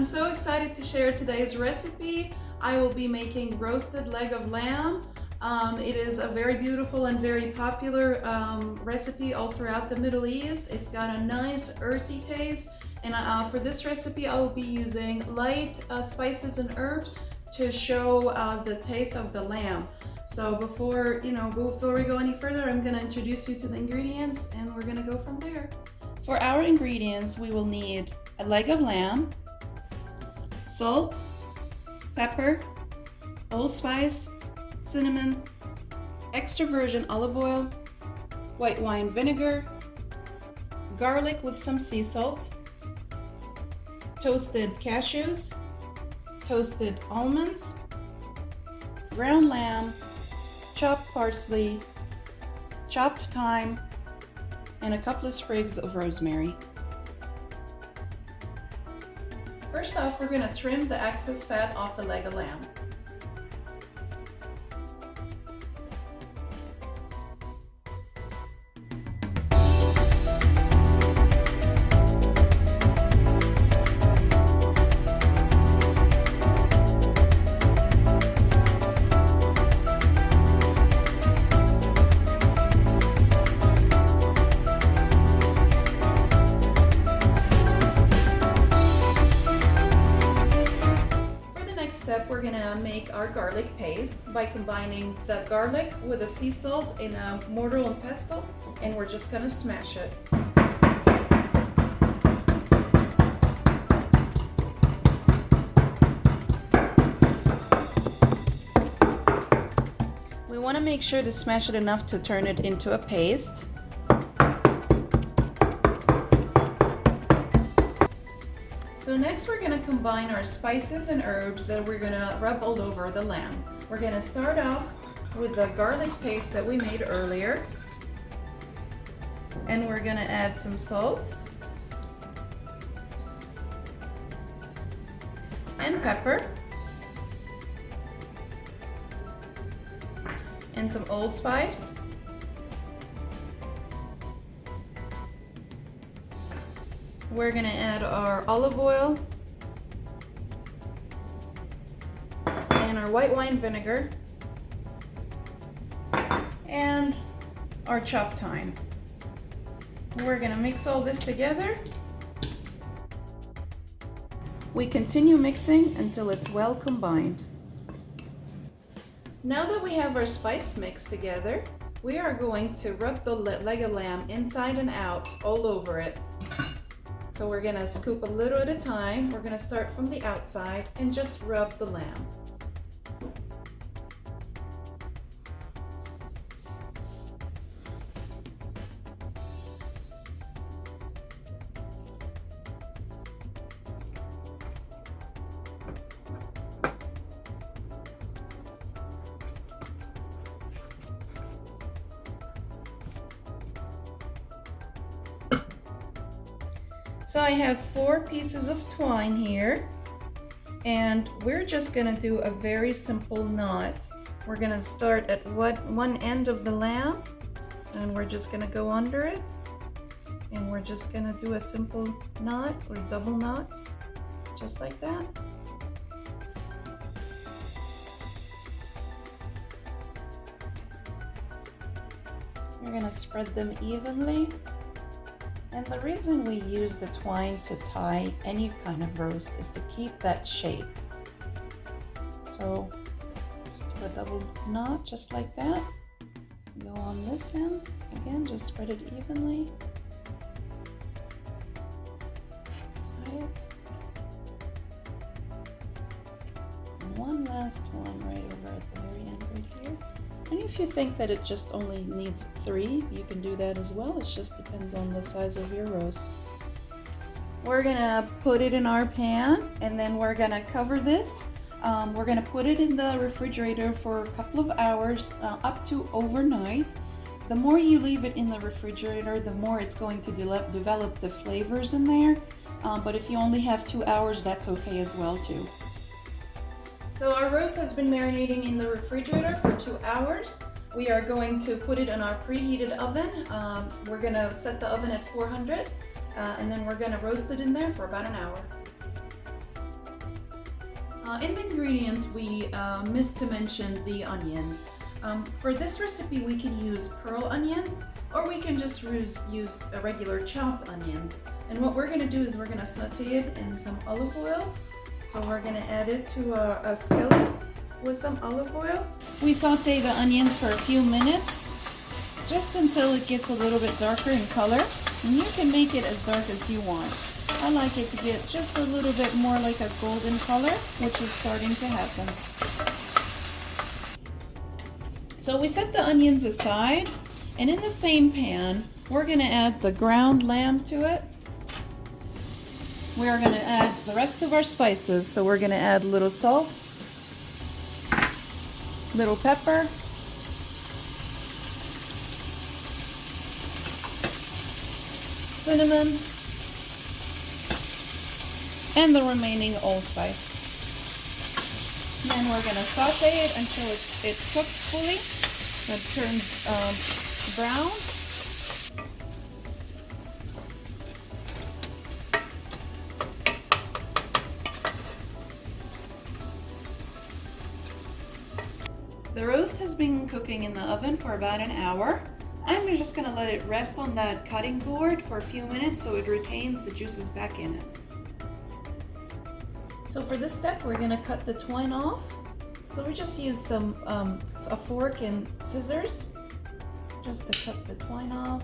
I'm so excited to share today's recipe. I will be making roasted leg of lamb. It is a very beautiful and very popular recipe all throughout the Middle East. It's got a nice earthy taste, and for this recipe I will be using light spices and herbs to show the taste of the lamb. So before we go any further, I'm going to introduce you to the ingredients and we're going to go from there. For our ingredients, we will need a leg of lamb, salt, pepper, allspice, cinnamon, extra virgin olive oil, white wine vinegar, garlic with some sea salt, toasted cashews, toasted almonds, ground lamb, chopped parsley, chopped thyme, and a couple of sprigs of rosemary. First off, we're going to trim the excess fat off the leg of lamb. We're gonna make our garlic paste by combining the garlic with the sea salt in a mortar and pestle, and we're just gonna smash it. We want to make sure to smash it enough to turn it into a paste. So next we're going to combine our spices and herbs that we're going to rub all over the lamb. We're going to start off with the garlic paste that we made earlier. And we're going to add some salt and pepper and some allspice. We're going to add our olive oil and our white wine vinegar and our chopped thyme. We're going to mix all this together. We continue mixing until it's well combined. Now that we have our spice mix together, we are going to rub the leg of lamb inside and out all over it. So we're going to scoop a little at a time. We're going to start from the outside and just rub the lamb. So I have 4 pieces of twine here, and we're just going to do a very simple knot. We're going to start at one end of the lamb, and we're just going to go under it, and we're just going to do a simple knot or double knot, just like that. We're going to spread them evenly. And the reason we use the twine to tie any kind of roast is to keep that shape. So just do a double knot just like that. Go on this end. Again, just spread it evenly. Tie it. And one last one right over at the very end right here. And if you think that it just only needs 3, you can do that as well. It just depends on the size of your roast. We're gonna put it in our pan, and then we're gonna cover this. We're gonna put it in the refrigerator for a couple of hours, up to overnight. The more you leave it in the refrigerator, the more it's going to develop the flavors in there. But if you only have 2 hours, that's okay as well too. So our roast has been marinating in the refrigerator for 2 hours. We are going to put it in our preheated oven. We're going to set the oven at 400 and then we're going to roast it in there for about an hour. In the ingredients, we missed to mention the onions. For this recipe, we can use pearl onions, or we can just use regular chopped onions. And what we're gonna do is we're gonna saute it in some olive oil. So we're gonna add it to a skillet with some olive oil. We saute the onions for a few minutes, just until it gets a little bit darker in color. And you can make it as dark as you want. I like it to get just a little bit more like a golden color, which is starting to happen. So we set the onions aside, and in the same pan, we're gonna add the ground lamb to it. We're gonna add the rest of our spices. So we're gonna add a little salt, little pepper, cinnamon, and the remaining allspice. Then we're going to saute it until it cooks fully. It turns brown. The roast has been cooking in the oven for about an hour. I'm just going to let it rest on that cutting board for a few minutes so it retains the juices back in it. So for this step, we're going to cut the twine off. So we just use a fork and scissors just to cut the twine off.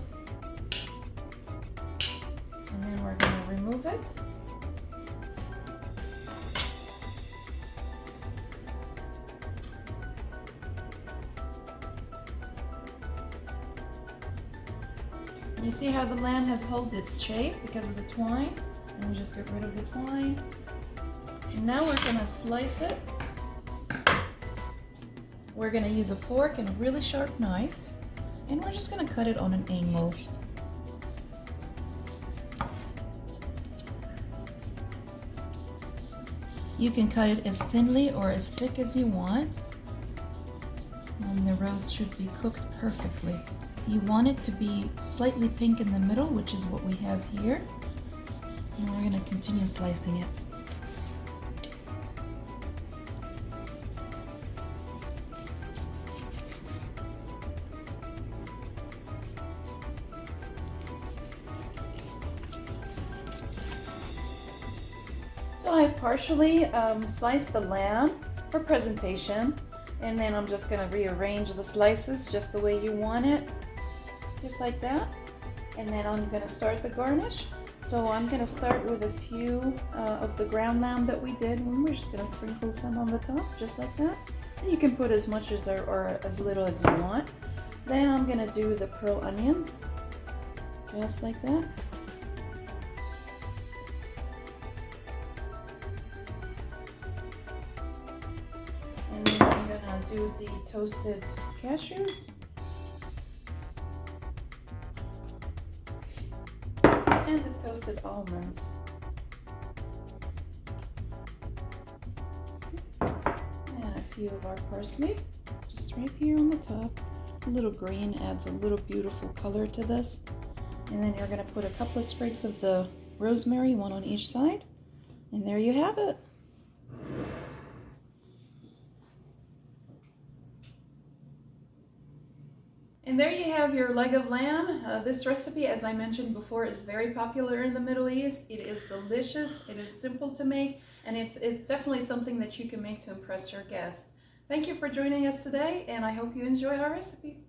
And then we're going to remove it. You see how the lamb has held its shape because of the twine? And we just get rid of the twine. And now we're gonna slice it. We're gonna use a fork and a really sharp knife. And we're just gonna cut it on an angle. You can cut it as thinly or as thick as you want. And the roast should be cooked perfectly. You want it to be slightly pink in the middle, which is what we have here. And we're going to continue slicing it. So I partially sliced the lamb for presentation, and then I'm just going to rearrange the slices just the way you want it. Just like that. And then I'm going to start the garnish. So I'm going to start with a few of the ground lamb that we did, and we're just going to sprinkle some on the top, just like that. And you can put as much as or as little as you want. Then I'm going to do the pearl onions, just like that. And then I'm going to do the toasted cashews. And the toasted almonds. And a few of our parsley, just right here on the top. A little green adds a little beautiful color to this. And then you're going to put a couple of sprigs of the rosemary, one on each side. And there you have it. And there you have your leg of lamb. This recipe, as I mentioned before, is very popular in the Middle East. It is delicious, it is simple to make, and it's definitely something that you can make to impress your guests. Thank you for joining us today, and I hope you enjoy our recipe.